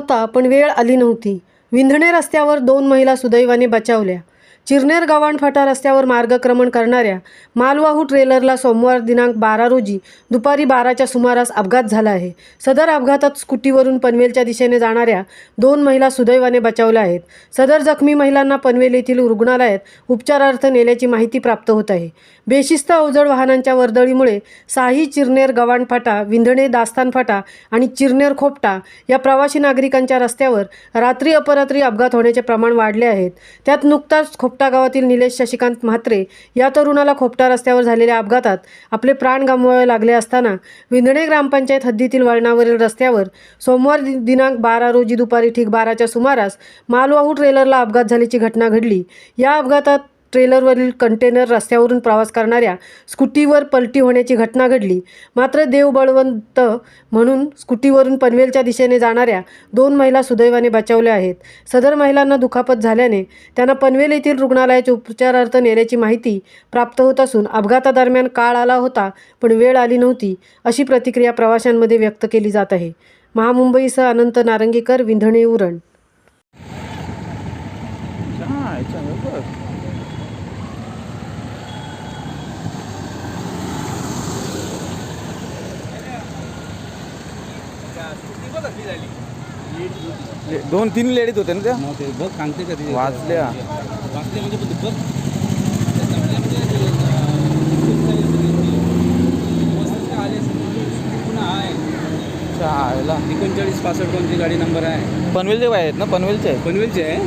होता पण वेळ आली नव्हती. विंधणे रस्त्यावर 2 महिला सुदैवाने बचावल्या. चिरनेर गव्हाणफाटा रस्त्यावर मार्गक्रमण करणाऱ्या मालवाहू ट्रेलरला सोमवार दिनांक 12 रोजी दुपारी 12च्या सुमारास अपघात झाला आहे. सदर अपघातात स्कूटीवरून पनवेलच्या दिशेने जाणाऱ्या 2 महिला सुदैवाने बचावल्या आहेत. सदर जखमी महिलांना पनवेल येथील रुग्णालयात उपचारार्थ नेल्याची माहिती प्राप्त होत आहे. बेशिस्त अवजड वाहनांच्या वर्दळीमुळे साही चिरनेर गव्हाणफाटा, विंधणे दास्तान फाटा आणि चिरनेर खोपटा या प्रवासी नागरिकांच्या रस्त्यावर रात्री अपरात्री अपघात होण्याचे प्रमाण वाढले आहेत. त्यात नुकताच खोपटा गावातील निलेश शशिकांत म्हात्रे या तरुणाला खोपटा रस्त्यावर झालेल्या अपघातात आपले प्राण गमवावे लागले असताना विंधणे ग्रामपंचायत हद्दीतील वळणावरील रस्त्यावर सोमवार दिनांक 12 रोजी दुपारी ठीक 12च्या सुमारास मालवाहू ट्रेलरला अपघात झाल्याची घटना घडली. या अपघातात ट्रेलरवरील कंटेनर रस्त्यावरून प्रवास करणाऱ्या स्कूटीवर पलटी होण्याची घटना घडली. मात्र देव बळवंत म्हणून स्कूटीवरून पनवेलच्या दिशेने जाणाऱ्या 2 महिला सुदैवाने बचावल्या आहेत. सदर महिलांना दुखापत झाल्याने त्यांना पनवेल येथील रुग्णालयात उपचारार्थ नेल्याची माहिती प्राप्त होत असून अपघातादरम्यान काळ आला होता पण वेळ आली नव्हती अशी प्रतिक्रिया प्रवाशांमध्ये व्यक्त केली जात आहे. महामुंबईसह अनंत नारंगीकर, विंधणे उरण. दोन तीन लेडीज होते ना त्या बघ सांगते कधी वाचल्या वाचले म्हणजे बघ पुन्हा आहे 3965 कोणती गाडी नंबर आहे. पनवेलचे आहेत ना, पनवेलचे पनवेलचे आहे.